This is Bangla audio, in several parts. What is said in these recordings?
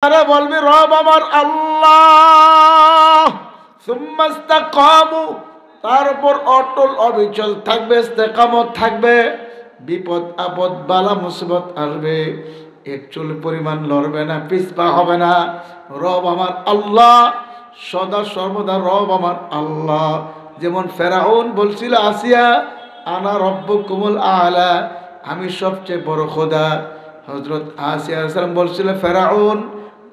আরে বলবি রব আমার আল্লাহ, সুম্মা ইসতাকামু, তারপর অটল অবিচল থাকবে, ইস্তেকামত থাকবে। বিপদ আপদ বালা মুসিবত আসবে, এক চুল পরিমাণ লড়বে না, পিছপা হবে না। রব আমার আল্লাহ, সদা সর্বদা রব আমার আল্লাহ। যেমন ফেরাউন বলছিল আসিয়া, আনা রব্বুকুমুল আলা, আমি সবচেয়ে বড় খোদা। হযরত আসিয়া আলাইহিস সালাম বলছিল, ফেরাউন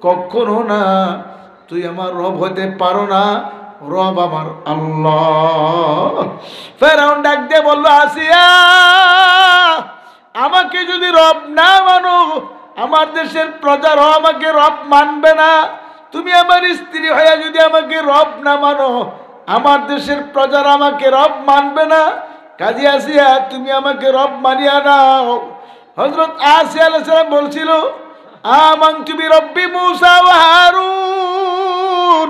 কখনো না, তুই আমার রব হতে পারো না, রব আমার আল্লাহ। ফেরাউন ডাক দিয়ে বলল, আসিয়া, আমাকে যদি রব না মানো, আমার দেশের প্রজারাও আমাকে রব মানবে না। তুমি আমার স্ত্রী হয়ে যদি আমাকে রব না মানো, আমার দেশের প্রজারা আমাকে রব মানবে না। কাজী আসিয়া, তুমি আমাকে রব মানিয়া নাও। হযরত আসিয়া আলাইহিস সালাম বলছিল, আমানতু বিরব্বি মূসা ওয়া হারুন,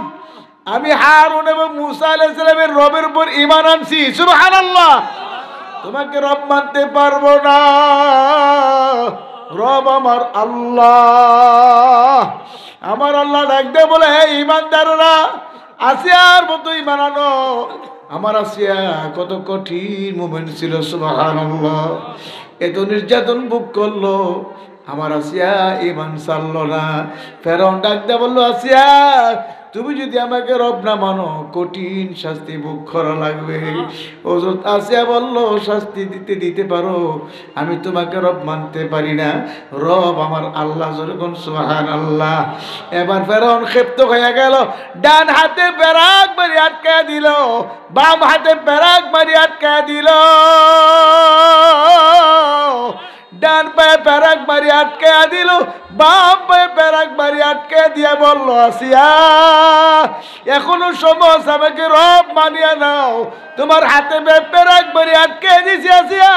আমি হারুন এবং মূসা আলাইহিস সালামের রবের উপর ঈমান আনছি। সুবহানাল্লাহ। তোমাকে রব মানতে পারবো না, রব আমার আল্লাহ। আমার আল্লাহ ডাকতে বলে, হে ঈমানদাররা, আসিয়ার মতো ঈমান আনো। আমার আসিয়া কত কঠিন মোমেন্ট ছিল, সুবহানাল্লাহ। এত নির্যাতন ভোগ করলো, আমার আসিয়া ঈমান ছাড়লো না। ফেরাউন ডাকতে বললো, আসিয়া, তুমি যদি আমাকে রব না মানো, কঠিন শাস্তি ভোগ করা লাগবে। হযরত আসিয়া বলল, শাস্তি দিতে পারো, আমি তোমাকে রব মানতে পারি না, রব আমার আল্লাহ। যখন সুবহানাল্লাহ। এবার ফেরাউন ক্ষিপ্ত হয়ে গেল, ডান হাতে পেরাক মারি আটকায় দিল, বাম হাতে পেরাক মারি আটকায় দিল। ডান পায়ে পেরাক মারি আটকে দিল, বাম পায়ে পেরাক মারি আটকে দিয়ে বলল, আসিয়া, এখনো সময়, আমাকে রব মানিয়া নাও। তোমার হাতে পেরাক মারি আটকে দিছি আসিয়া,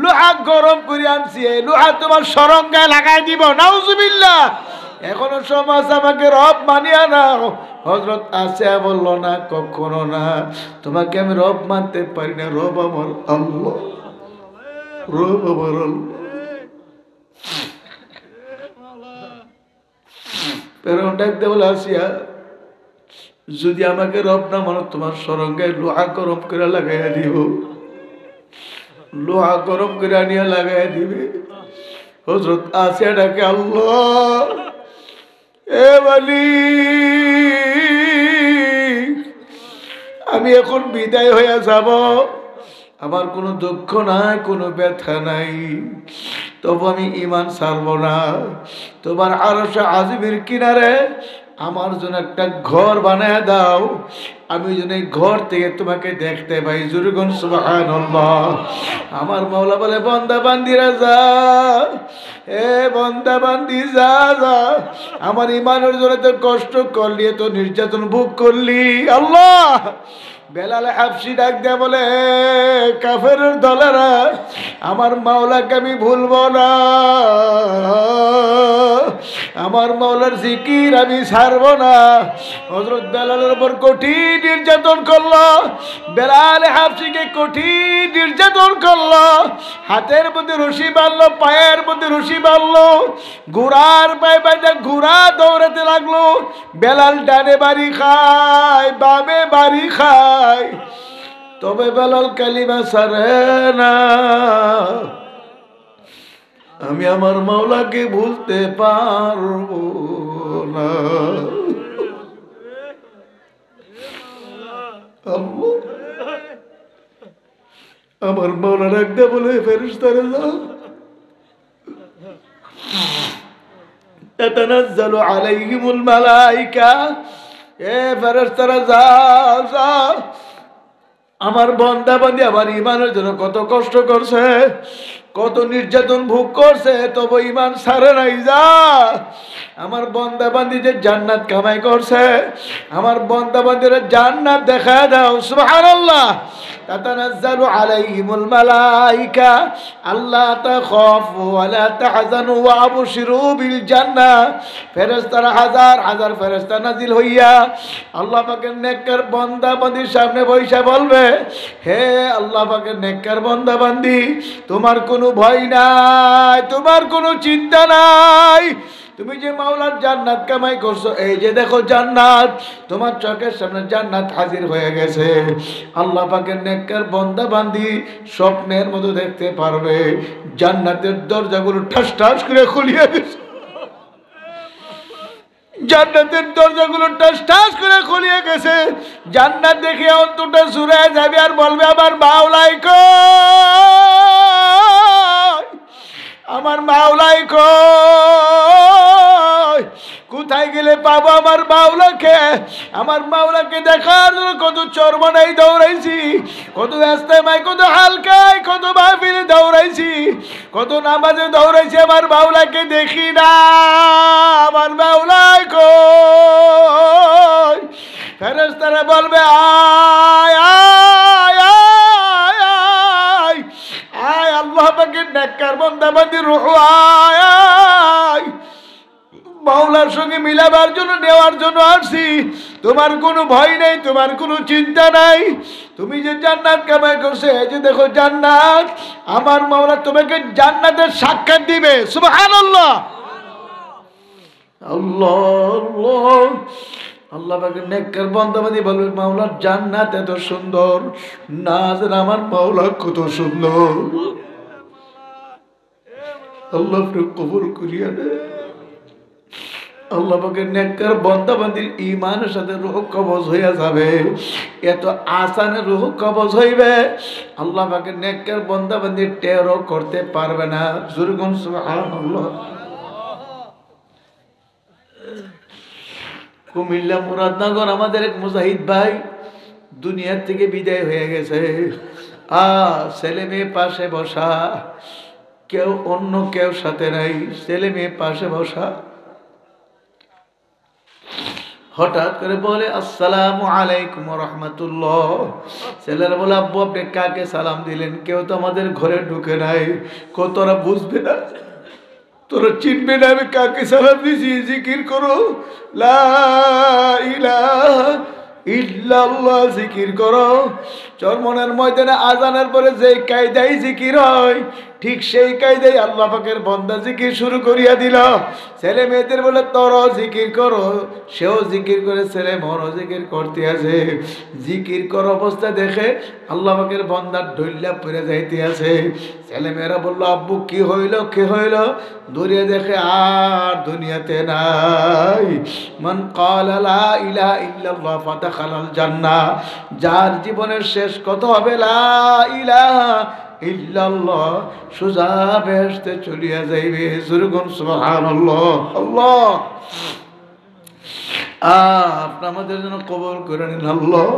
লোহা গরম করে আনছি, এই লোহা তোমার সরঙ্গায় লাগাই দিব। নাউজুবিল্লাহ। এখনো সময়, আমাকে রব মানিয়া নাও। হযরত আসিয়া বলল, না, কখনো না, তোমাকে আমি রব মানতে পারি না, রব আমার আল্লাহ, রব আমার আল্লাহ। ফেরাউন ডাকতে বলে, আসিয়া, যদি আমাকে রব না মানো, তোমার সরঙ্গায় লোহা গরম করে লাগাইয়া দিব, লোহা গরম করে আনিয়া লাগাইয়া দিবে। হযরত আসিয়া ডাকে, আল্লাহ, এ মালিক, আমি এখন বিদায় হয়ে যাব, আমার কোনো দুঃখ নাই, কোনো ব্যথা নাই, তবু আমি ঈমান ছাড়ব না। তোমার আরশে আজিমের কিনারে আমার জন্য একটা ঘর বানায় দাও, আমি যেন এই ঘর থেকে তোমাকে দেখতে পাই। জুরগুন সুবহানাল্লাহ। আমার মাওলা বলে, বান্দা বান্দিরা যা, এ বান্দা বান্দি যা, আমার ঈমানের জন্য তো কষ্ট করলি, এত নির্যাতন ভোগ করলি। আল্লাহ। বেলাল হাবশি ডাক দেয়া বলে, কাফেরের দলেরা, আমার মাওলাকে আমি ভুলবো না, আমার মাওলার জিকির আমি ছাড়বো না। হযরত বেলালের উপর কঠিন নির্যাতন করলো, বেলাল হাবশিকে কঠিন নির্যাতন করলো। হাতের মধ্যে রশি বাঁধলো, পায়ের মধ্যে রশি বাঁধলো, ঘোড়ার পায়ে বাঁধা ঘোড়া দৌড়াতে লাগলো। বেলাল ডানে বাড়ি খায়, বামে বাড়ি খায়, তবে বেলাল কালিমা ছাড়ে না। আমি আমার মাওলাকে ভুলতে পারবো না। আমার মাওলা রাখতে বলে, ফেরেশতারা যাও, তাতানাজ্জালু আলাইহিমুল মালায়েকা, এ ফেরেশতারা যাও, যাও, আমার বান্দা বান্দি আমার ঈমানের জন্য কত কষ্ট করছে, কত নির্যাতন ভোগ করছে, তবু ঈমান ছাড়ে নাই। যা, আমার বান্দা বান্দি যে জান্নাত কামাই করছে, আমার বান্দা বান্দিরা জান্নাত দেখায় দাও। সুবহানাল্লাহ। তাতানাজ্জালু আলাইহিমুল মালায়েকা আল্লা তাখাফু ওয়া লা তাহজানু ওয়া আবশিরু বিল জান্নাহ। ফেরেশতারা হাজার হাজার ফেরেশতা নাজিল হইয়া আল্লাহ পাকের নেককার বান্দা বান্দির সামনে বইসা বলবে, হে আল্লাহ পাকের নেককার বান্দা বান্দি, তোমার কোনো ভয় নাই, তোমার কোনো চিন্তা নাই, তুমি যে মাওলার জান্নাত কামাই করছো, এই যে দেখো জান্নাত, তোমার চোখের সামনে জান্নাত হাজির হয়ে গেছে। আল্লাহ পাকের নেককার বান্দা বান্দি স্বপ্নের মতো দেখতে পারবে জান্নাতের দরজাগুলো ঠাস ঠাস করে খুলিয়ে গেছে। জান্নাতের দরজাগুলো টাস টাস করে খুলিয়ে গেছে। জান্নাত দেখে অন্তরটা জুড়ে যাবে আর বলবে আমার মাওলাই কই, আমার মাওলাই কই, কোথায় গেলে পাবো আমার মাওলাকে? আমার মাওলাকে দেখার জন্য কত চরমনাই দৌড়াইছি, কত ইস্তেমায়, কত হালকায়, কত মাহফিলে দৌড়াইছি, কত নামাজে দৌড়াইছি, আমার মাওলাকে দেখি না। আমার মাওলাই কই? ফেরেশতারা বলবে আয় আয় আয় আয় আয়, আল্লাহ পাকের নেককার বান্দা বান্দির রূহ আয় আয়, মাওলার সঙ্গে মিলাবার জন্য, নেওয়ার জন্য আসছি। তোমার কোনো ভয় নেই, তোমার কোনো চিন্তা নাই। তুমি যে জান্নাত কামাই করছে, এই যে দেখো জান্নাত, আমার মাওলা তোমাকে জান্নাতের সাক্ষাৎ দিবে। সুবহানাল্লাহ, আল্লাহ আল্লাহ। আল্লাহ পাকের নেককার বান্দা বান্দি বলবে মাওলার জান্নাত এত সুন্দর, না জানে আমার মাওলা কত সুন্দর। আল্লাহ কবুল করিয়া দেয়। আল্লাহ পাকের নেককার বান্দা বান্দির ঈমানের সাথে রূহ কবজ হইয়া যাবে, এত আসানে রূহ কবজ হইবে আল্লাহ পাকের নেককার বান্দা বান্দি টেরও করতে পারবে না। জুরগুন সুবহানাল্লাহ। কুমিল্লা মুরাদনগর আমাদের এক মুজাহিদ ভাই দুনিয়ার থেকে বিদায় হয়ে গেছে। ছেলে মেয়ে পাশে বসা, কেউ অন্য কেউ সাথে নাই, ছেলে মেয়ে পাশে বসা। হঠাৎ করে বলে আসসালামু আলাইকুম ওয়া রাহমাতুল্লাহ। ছেলেরা বলে আব্বু আপনি কাকে সালাম দিলেন? কেউ তো আমাদের ঘরে ঢুকে নাই। তোরা বুঝবে না, তোরা চিনবে না আমি কাকে সালাম দিছি। জিকির করো লা ইলাহা ইল্লাল্লাহ, জিকির করো। চরমনের ময়দানে আজানের পরে যে কায়দায় জিকির হয়, ঠিক সেই কায়দায় আল্লাহ পাকের বান্দা জিকির শুরু করিয়া দিল। ছেলে মেয়েদের বলে তোরাও জিকির করো, সেও জিকির করে, ছেলে মেয়েও জিকির করতে আছে। জিকির কর অবস্থা দেখে আল্লাহ পাকের বান্দা ঢইলা পড়ে যাইতে আছে। ছেলে মেয়েরা বললো আব্বু কি হইল, কি হইল? দূরে দেখে আর দুনিয়াতে নাই। মান ক্বালা লা ইলাহা ইল্লাল্লাহ ফাদাখালাল জান্নাহ, যার জীবনের শেষ কথা হবে লা ইলাহা ইল্লাল্লাহ, সোজা বেহেশতে চলিয়া যাইবে। জুরগুন সুবহানাল্লাহ। আল্লাহ আপনি আমাদের জন্য কবুল করে নিন আল্লাহ।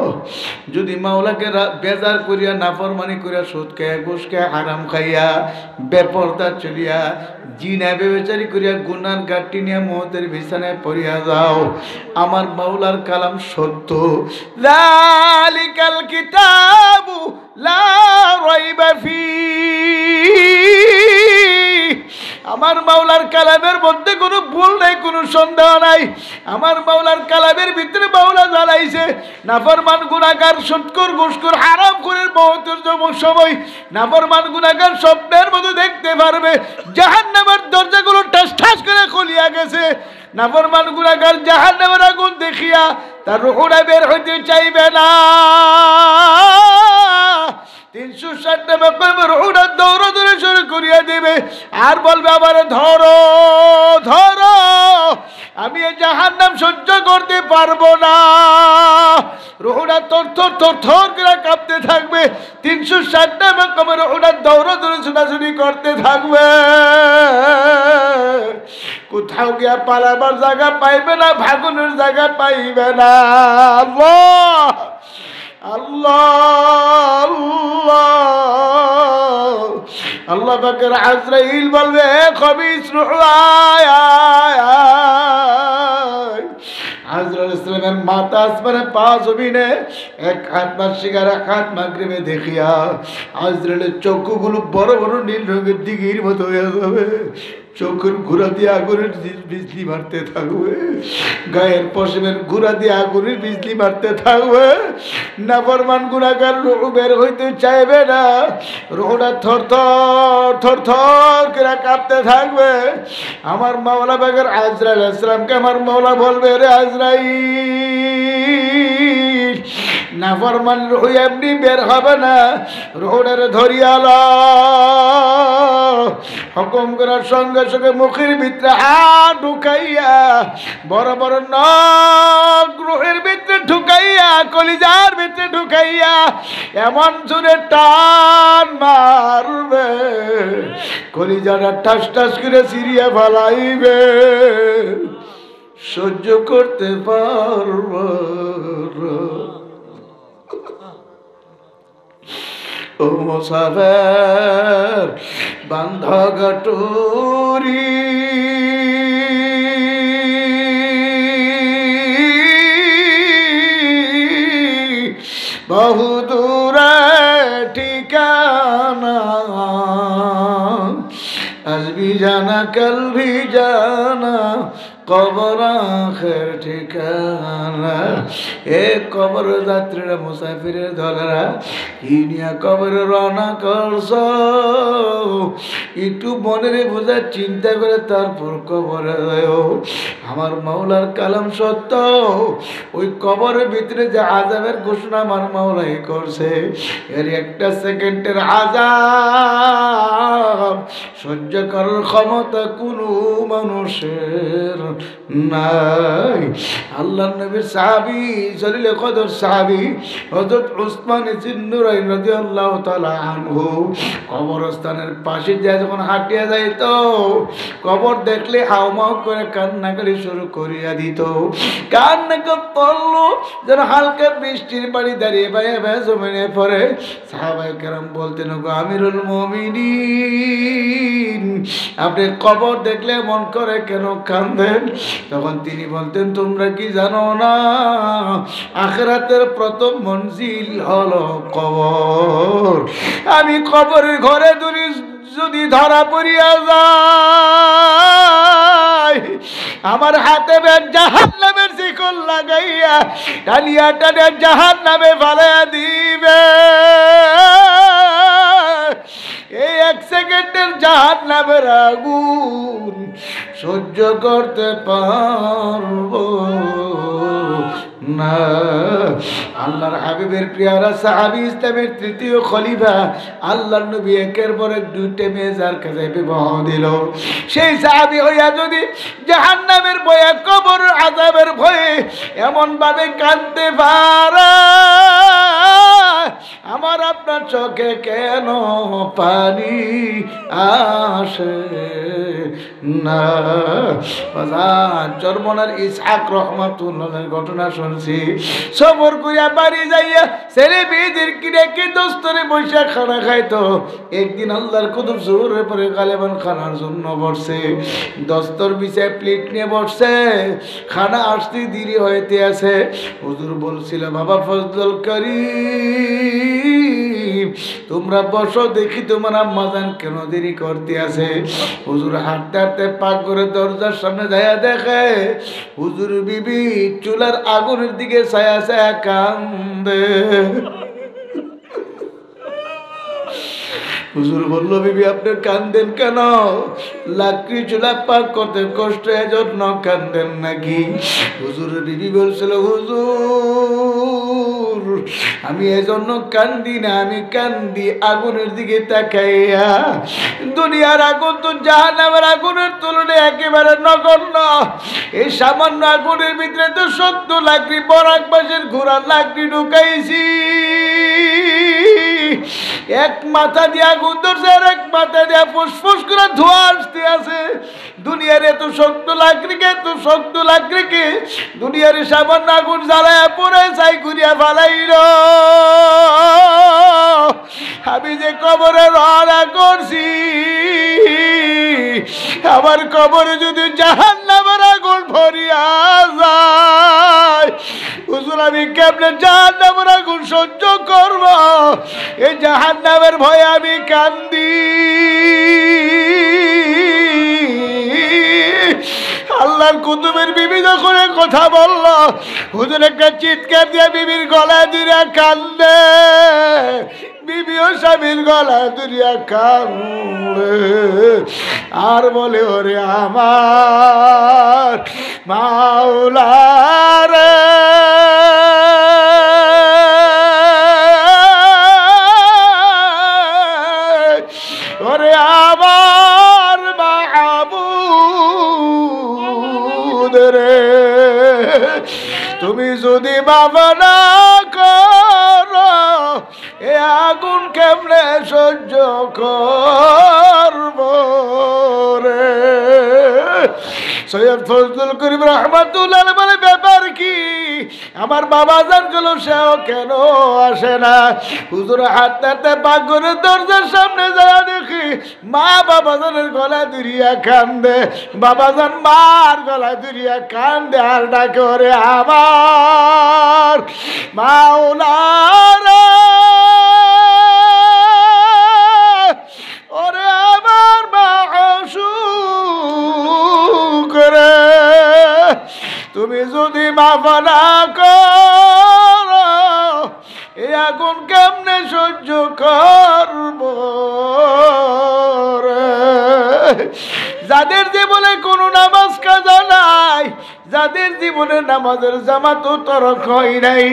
যদি মাওলাকে বেজার করিয়া, নাফরমানি করিয়া, সুদ খাইয়া, ঘুষ খাইয়া, হারাম খাইয়া, বেপরদা চলিয়া, জিনা বেবেচারি করিয়া, গুনার গাঁটটি নিয়ে মৌতের বিছানায় পড়িয়া যাও, আমার মাওলার কালাম সত্য। যালিকাল কিতাবু লা রাইবা ফীহি, আমার মাওলার কালামের মধ্যে কোনো ভুল নাই, কোনো সন্দেহ নাই। আমার মাওলার কালামের ভিতরে মাওলা জ্বালাইছে নাফরমান গুনাহগার, সুদখোর, ঘুষখোর, হারামখোরের মওতের সময় নাফরমান গুনাহগার স্বপ্নের মতো দেখতে পারবে জাহান্নামের দরজাগুলো ঠাস ঠাস করে খুলিয়া গেছে। নাফরমান গুনাহগার জাহান্নামের আগুন দেখিয়া তার রূহটা বের হইতে চাইবে না। 360টা ব্যাপার রূহটা দৌড়াদৌড়ি শুরু করিয়া দেবে আর বলবে আমারে ধরো ধরো, আমি এই জাহান্নাম সহ্য করতে পারবো না। রূহটা থরথর থরথর করে কাঁপতে থাকবে। 360টা ব্যাপার রূহটা দৌড়াদৌড়ি ছোটাছুটি করতে থাকবে। কোথাও গিয়া পালাবার জায়গা পাইবে না, ভাগুনের জায়গা পাইবে না। আল্লাহ আল্লাহ আল্লাহ। আল্লাহ পাকের আজরাইল বলবে খবিস রূহ আয় আয় আয়। আজরাইল ইসলামের মাথা আসমানে, পা জমিনে, এক হাত মাসিকার, এক হাত মাগরিবে দেখিয়া আজরাইলের চক্ষুগুলো বড় বড় নীল রঙের দিঘির মতো হয়ে যাবে। চোখের ঘোরা দিয়ে আগুনের বিজলি মারতে থাকবে, গায়ের পশমের ঘোরা দিয়ে আগুনের বিজলি মারতে থাকবে। নাফরমান গুনাহগার রূহ বের হইতে চাইবে না, রূহটা থরথর থরথর করে কাঁপতে থাকবে। আমার মাওলা পাকের আজরাইল আলাইহিস সালামকে আমার মাওলা বলবে, রে আজরাইল, নাফরমান রূহ এমনি বের হবে না, রূহটার ধরিয়া লও। হুকুম করার সঙ্গে সঙ্গে মুখের ভিতরে হাত ঢুকাইয়া, বড় বড় নখ রূহের ভিতরে ঢুকাইয়া, কলিজার ভিতরে ঢুকাইয়া এমন জোরে টান মারবে, কলিজাটা ঠাস ঠাস করে চিরিয়া ফেলাইবে। সহ্য করতে পারব ও মুসাফির বান্ধা গাটুরি, বহু দূরে ঠিকানা, আজ ভি জানা কাল ভি জানা, কবর আখের ঠিকানা। এ কবর যাত্রীরা, মুসাফিরের দলেরা, কি নিয়া কবরে রওনা করছ, একটু মনের বোঝা চিন্তা করে তারপর কবরে যাও। আমার মাওলার কালাম সত্য, ওই কবরের ভিতরে যে আযাবের ঘোষণা আমার মাওলাই করছে, এর একটা সেকেন্ডের আযাব সহ্য করার ক্ষমতা কোনো মানুষের নাই। আল্লাহর নবীর সাহাবী, জলিল কদর সাহাবী হযরত উসমান ইবনে নুরাইন রাদিয়াল্লাহু তাআলা আনহু কবরস্থানের পাশে দিয়ে যখন হাঁটিয়া যাইত, কবর দেখলে হাউমাউ করে কান্নাকাটি শুরু করিয়া দিত। কান্না করলো যেন হালকা বৃষ্টির পানি দাঁড়িয়ে পায়ে পায়ে জমিনে পড়ে। সাহাবায়ে কেরাম বলতেন, গো আমিরুল মুমিনিন, আপনি কবর দেখলে মন করে কেন কাঁদেন? তখন তিনি বলতেন, তোমরা কি জানো না, আখিরাতের প্রথম মঞ্জিল হলো কবর। আমি কবরের ঘরে যদি ধরা পড়িয়া যায়, আমার হাতে জাহান্নামের শিকল লাগাইয়া টানিয়া টানিয়া জাহান্নামে ফেলাইয়া দিবে। এই এক সেকেন্ডের জাহান্নামের আগুন সহ্য করতে পারবো না। আল্লাহর হাবিবের প্রিয়ারা সাহাবী, ইসলামের তৃতীয় খলিফা, আল্লাহর নবী একের পর এক দুইটা মেয়ে যার কাছে বিবাহ দিল, সেই সাহাবী হইয়া যদি জাহান্নামের ভয়ে, কবর আযাবের ভয়ে এমন ভাবে কাঁদতে পারে, আমার আপনার চোখে কেন পানি আসে না? চরমনার ইসহাক রহমাতুল্লাহের ঘটনা শুনছি। সফর করিয়া বাড়ি যাইয়া ছেলে মেয়েদের কিনে দোস্তরে বৈশা খানা খাইতো। একদিন আল্লাহর কুতুব জোহরের পরে গালেবান খানার জন্য বসছে, দস্তর বিছায় প্লেট নিয়ে বসছে, খানা আসতে দেরি হইতে আছে। হুজুর বলছিল, বাবা ফজল করিম, তোমরা বসো, দেখি তোমার আম্মাজান কেন দেরি করতে আছে। হুজুর হাঁটতে হাঁটতে পাক করে দরজার সামনে যাইয়া দেখে হুজুর বিবি চুলার আগুনের দিকে ছায়া ছায়া কান্দে। হুজুর বলল, বিবি আপনি কান্দেন কেন? লাকড়ি চুলা পাক করতে কষ্ট, এজন্য কান্দেন নাকি? হুজুরের বিবি বলছিল, হুজুর আমি এজন্য কান্দি না, আমি কান্দি আগুনের দিকে তাকাইয়া। দুনিয়ার আগুন তো জাহান্নামের আগুনের তুলনায় একেবারে নগণ্য। এই সামান্য আগুনের ভিতরে তো 70 লাকড়ি বরাক বাঁশের ঘোড়ার লাকড়ি ঢুকাইছি। এক মাথা দিয়ে আগুন ধরছে, আর এক মাথা দিয়ে ফুসফুস করে ধোঁয়া আসতে আছে। দুনিয়ার এত শক্ত লাকড়িকে দুনিয়ার সামান্য আগুন জ্বালায় পরে চাই ঘুরিয়া ফালাইল। আমি যে কবরে রওনা করছি, আমার কবরে যদি জাহান্নামের আগুন ভরিয়া যায়, হুজুর আমি কেমনে জাহান্নামের আগুন সহ্য করব? এই জাহান্নামের ভয়ে আমি কান্দি। আল্লাহর কুতুবের বিবি যখন কথা বলল, হুজুর একটা চিৎকার দিয়ে বিবির গলায় ধরে কান্দে, বিবিও স্বামীর গলায় ধরে কান্দে আর বলে, ওরে আমার মাওলা রে, ওরে আমার মাহবুব রে, তুমি যদি বাবা না করো এ আগুন কেমনে সহ্য করব রে। সৈয়দ ফজলুল করিম রহমাতুল্লাহ বলে, ব্যাপার কি? আমার বাবা জান গুলো সেও কেন আসে না? হুজুর হাঁটতে পাকঘরের দরজার সামনে যায় দেখি মা বাবা জানের গলায় দুরিয়া কান্দে, বাবা জান মার গলায় দুরিয়া কান্দে আর ডাকে, ওরে আমার মাওলা রে, ওরে আমার মাশউক রে, তুমি যদি মাফ না করো এই আগুন কেমনে সহ্য করব রে। যাদের জীবনে কোনো নামাজ কাজা নাই, যাদের জীবনে নামাজের জামাতও তরক হয় নাই,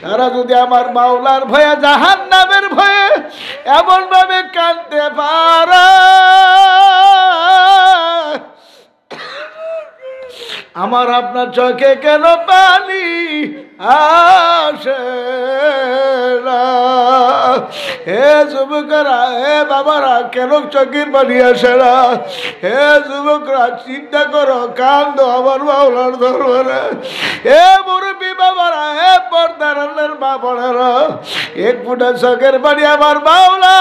তারা যদি আমার মাওলার ভয়ে, জাহান্নামের ভয়ে এমন ভাবে কাঁদতে পারে, আমার আপনার চোখে কেন পানি আসে না? হে যুবকরা, হে বাবারা, কেন চোখের পানি আসে না? হে যুবকরা, চিন্তা করো, কান্দো আমার মাওলার দরবারে। হে মুরব্বী বাবারা, হে পর্দার আল্লাহর মা বোনেরা, এক ফুটা চোখের পানি আমার মাওলা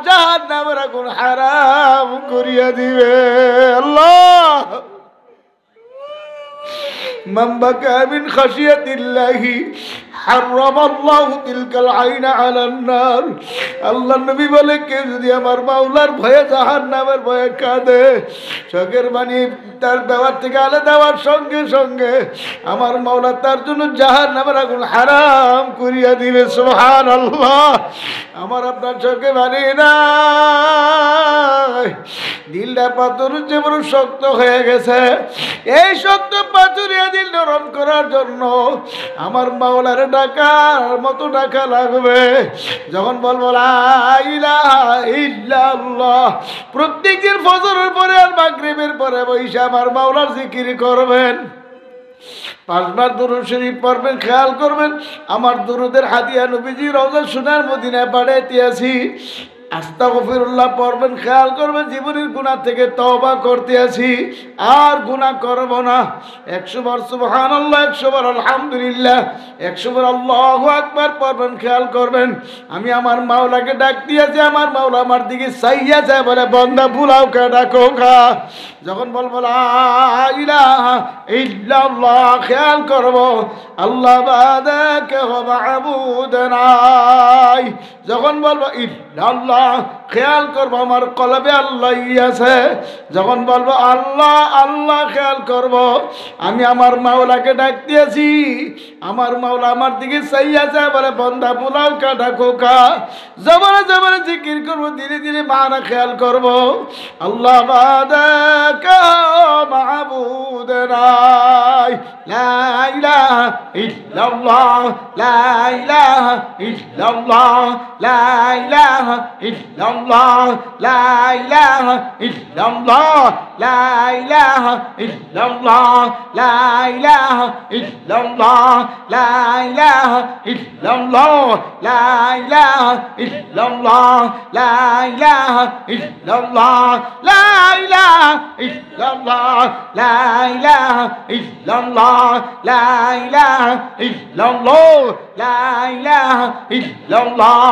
জাহান্নামের আগুন হারাম করিয়া দিবে। আল্লাহ من بكى من خشية الله حرم الله تلك العين على النار। আল্লাহ নবী বলে, কে যদি আমার মাওলার ভয়ে, জাহান্নামের ভয়ে কাঁদে, চোখের পানি তার দেওয়ার থেকে আলাদা দেওয়ার সঙ্গে সঙ্গে আমার মাওলা তার জন্য জাহান্নামের আগুন হারাম করিয়া দিবে। সুবহানাল্লাহ। আমার আপনার চোখে পানি নাই, দিলটা পাথর যেমন শক্ত হয়ে গেছে, এই শক্ত পাথরিয়া দিল নরম করার জন্য আমার মাওলার ডাকার মতো ডাকা লাগবে। যখন বলবো লা ইলাহা ইল্লাল্লাহ, প্রত্যেকদিন ফজরের পরে আর মাগরিবের পরে বৈশা আমার মাওলার জিকির করবেন, 5 বার দুরূদ শরীফ পড়বেন। খেয়াল করবেন, আমার দুরূদের হাদিয়া নবীজি রওজা সোনার মদিনায় পাঠাইতে আসি। আস্তাগফিরুল্লাহ পড়বেন। খেয়াল করবেন, জীবনের গুনাহ থেকে তওবা করতে আসি, আর গুনাহ করব না। 100 বার সুবহানাল্লাহ, 100 বার আলহামদুলিল্লাহ, 100 বার আল্লাহু আকবার পড়বেন। খেয়াল করবেন, আমি আমার মাওলাকে ডাক দিয়েছি, আমার মাওলা আমার দিকে চাইয়া যায়, বলে বান্দা বুলাওকে ডাকো খা। যখন বলবো লা ইলাহা ইল্লাল্লাহ, খেয়াল করব আল্লাহ বাদে কেহ মাবুদ নাই। যখন বলবো ইল্লাল্লাহ, খেয়াল করবো আমার কলবে আল্লাহ আছে। যখন বলবো আল্লাহ আল্লাহ, খেয়াল করব আমি আমার মাওলাকে ডাক দিয়েছি, আমার মাওলা আমার দিকে চাইয়াছে, বলে বান্দা বুলাও কা ডাকো কা। জবরে জবরে জিকির করবো, ধীরে ধীরে মানা খেয়াল করব আল্লাহ বাদে কেহ মাবুদ নাই। লা ইলাহা ইল্লাল্লাহ, লা ইলাহা ইল্লাল্লাহ, লা ইলাহা ইল্লাল্লাহ, লা ইলাহা ইল্লাল্লাহ, লা ইলাহা ইল্লাল্লাহ, লা ইলাহা ইল্লাল্লাহ, লা ইলাহা ইল্লাল্লাহ, লা ইলাহা ইল্লাল্লাহ, লা ইলাহা ইল্লাল্লাহ, লা ইলাহা ইল্লাল্লাহ, লা ইলাহা ইল্লাল্লাহ, লা ইলাহা ইল্লাল্লাহ, লা ইলাহা ইল্লাল্লাহ,